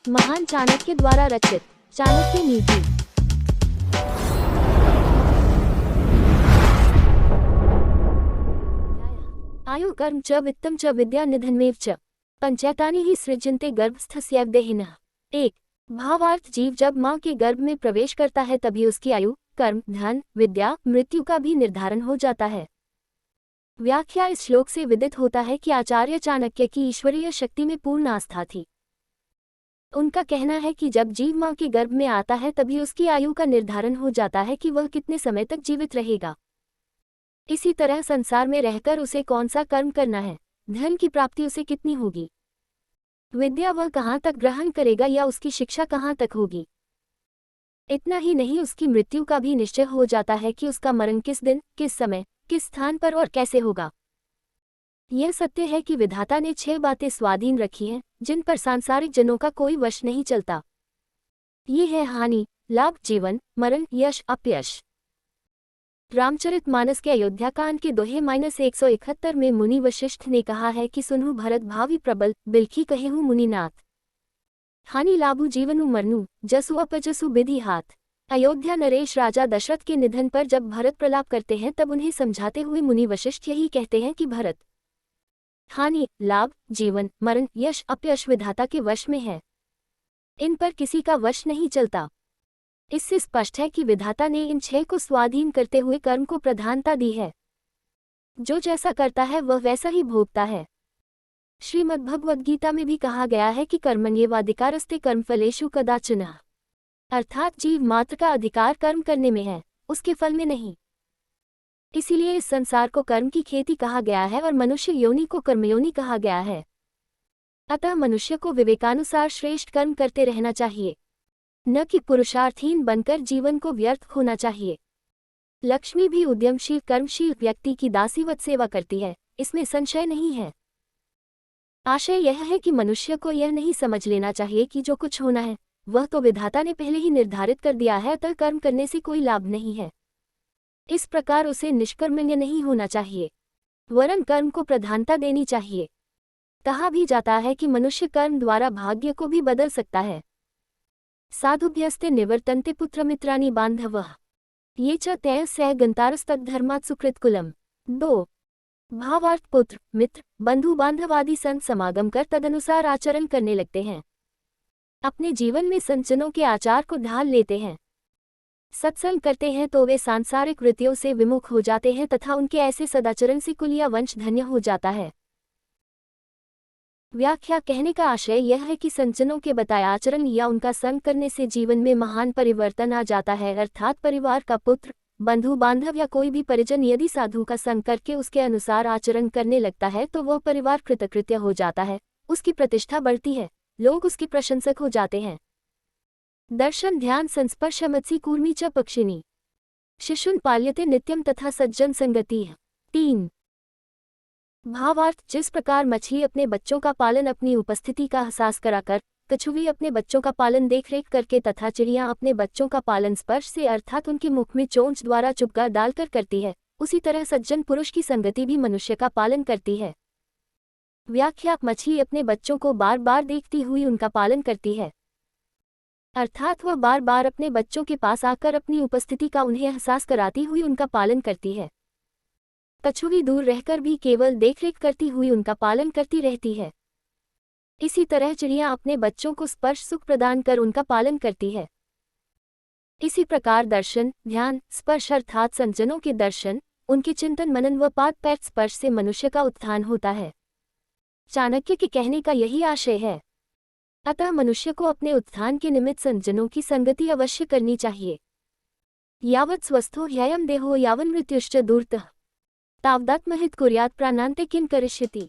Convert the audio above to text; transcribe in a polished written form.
महान चाणक्य द्वारा रचित चाणक्य नीति। आयु कर्म च वित्तम च विद्या निधनमेव च पंचैतानि ही सृज्यन्ते गर्भस्थस्यैव देहिनः। एक भावार्थ, जीव जब माँ के गर्भ में प्रवेश करता है तभी उसकी आयु, कर्म, धन, विद्या, मृत्यु का भी निर्धारण हो जाता है। व्याख्या, इस श्लोक से विदित होता है कि आचार्य चाणक्य की ईश्वरीय शक्ति में पूर्ण आस्था थी। उनका कहना है कि जब जीव माँ के गर्भ में आता है तभी उसकी आयु का निर्धारण हो जाता है कि वह कितने समय तक जीवित रहेगा। इसी तरह संसार में रहकर उसे कौन सा कर्म करना है, धन की प्राप्ति उसे कितनी होगी, विद्या वह कहाँ तक ग्रहण करेगा या उसकी शिक्षा कहाँ तक होगी। इतना ही नहीं, उसकी मृत्यु का भी निश्चय हो जाता है कि उसका मरण किस दिन, किस समय, किस स्थान पर और कैसे होगा। यह सत्य है कि विधाता ने 6 बातें स्वाधीन रखी हैं जिन पर सांसारिक जनों का कोई वश नहीं चलता। ये है हानि, लाभ, जीवन, मरण, यश, अपयश। रामचरितमानस के अयोध्याकांड के दोहे -171 में मुनि वशिष्ठ ने कहा है कि सुनहु भरत भावी प्रबल, बिलखी कहेहु मुनिनाथ। हानि लाभु जीवनु मरनु, जसु अपजसु विधि हाथ। अयोध्या नरेश राजा दशरथ के निधन पर जब भरत प्रलाप करते हैं तब उन्हें समझाते हुए मुनि वशिष्ठ यही कहते हैं कि भरत, हानि, लाभ, जीवन, मरण, यश, अपयश विधाता के वश में है, इन पर किसी का वश नहीं चलता। इससे स्पष्ट है कि विधाता ने इन 6 को स्वाधीन करते हुए कर्म को प्रधानता दी है। जो जैसा करता है वह वैसा ही भोगता है। श्रीमद्भगवद्गीता में भी कहा गया है कि कर्मण्येवाधिकारस्ते कर्मफलेषु कदाचन, अर्थात जीव मात्र का अधिकार कर्म करने में है, उसके फल में नहीं। इसीलिए इस संसार को कर्म की खेती कहा गया है और मनुष्य योनि को कर्मयोनि कहा गया है। अतः मनुष्य को विवेकानुसार श्रेष्ठ कर्म करते रहना चाहिए, न कि पुरुषार्थहीन बनकर जीवन को व्यर्थ होना चाहिए। लक्ष्मी भी उद्यमशील कर्मशील व्यक्ति की दासीवत सेवा करती है, इसमें संशय नहीं है। आशय यह है कि मनुष्य को यह नहीं समझ लेना चाहिए कि जो कुछ होना है वह तो विधाता ने पहले ही निर्धारित कर दिया है, अतः कर्म करने से कोई लाभ नहीं है। इस प्रकार उसे निष्कर्मण्य नहीं होना चाहिए, वरन कर्म को प्रधानता देनी चाहिए। कहा भी जाता है कि मनुष्य कर्म द्वारा भाग्य को भी बदल सकता है। साधुभ्यस्ते निवर्तन्ते पुत्रमित्राणि बान्धवः, ये च तैः गन्तारस्तद्धर्मात् सुकृतकुलम्। 2 भावार्थ, पुत्र, मित्र, बंधु बांधव आदि संत समागम कर तदनुसार आचरण करने लगते हैं, अपने जीवन में संतजनों के आचार को ढाल लेते हैं, सत्संग करते हैं तो वे सांसारिक वृत्तियों से विमुख हो जाते हैं तथा उनके ऐसे सदाचरण से कुल या वंश धन्य हो जाता है। व्याख्या, कहने का आशय यह है कि संतजनों के बताए आचरण या उनका संग करने से जीवन में महान परिवर्तन आ जाता है, अर्थात परिवार का पुत्र, बंधु बांधव या कोई भी परिजन यदि साधु का संग करके उसके अनुसार आचरण करने लगता है तो वह परिवार कृतकृत्य हो जाता है, उसकी प्रतिष्ठा बढ़ती है, लोग उसके प्रशंसक हो जाते हैं। दर्शन ध्यान संस्पर्शमत्सी कूर्मी च पक्षिणी, शिशुन पाल्यते नित्यम तथा सज्जन संगति। 3 भावार्थ, जिस प्रकार मछली अपने बच्चों का पालन अपनी उपस्थिति का एहसास कराकर, कछुवी अपने बच्चों का पालन देखरेख करके तथा चिड़िया अपने बच्चों का पालन स्पर्श से अर्थात उनके मुख में चोंच द्वारा चुपका डालकर करती है, उसी तरह सज्जन पुरुष की संगति भी मनुष्य का पालन करती है। व्याख्या, मछली अपने बच्चों को बार बार देखती हुई उनका पालन करती है, अर्थात वह बार बार अपने बच्चों के पास आकर अपनी उपस्थिति का उन्हें एहसास कराती हुई उनका पालन करती है। कछुवी दूर रहकर भी केवल देखरेख करती हुई उनका पालन करती रहती है। इसी तरह चिड़िया अपने बच्चों को स्पर्श सुख प्रदान कर उनका पालन करती है। इसी प्रकार दर्शन ध्यान स्पर्श अर्थात संतजनों के दर्शन, उनके चिंतन मनन व पाद पैर स्पर्श से मनुष्य का उत्थान होता है। चाणक्य के कहने का यही आशय है। अतः मनुष्य को अपने उत्थान के निमित्त संतजनों की संगति अवश्य करनी चाहिए। यावत् स्वस्थो ह्ययं देहो यावन् मृत्युश्च दूरतः, तावदात्महित कुर्यात् प्राणान्ते किं करिष्यति।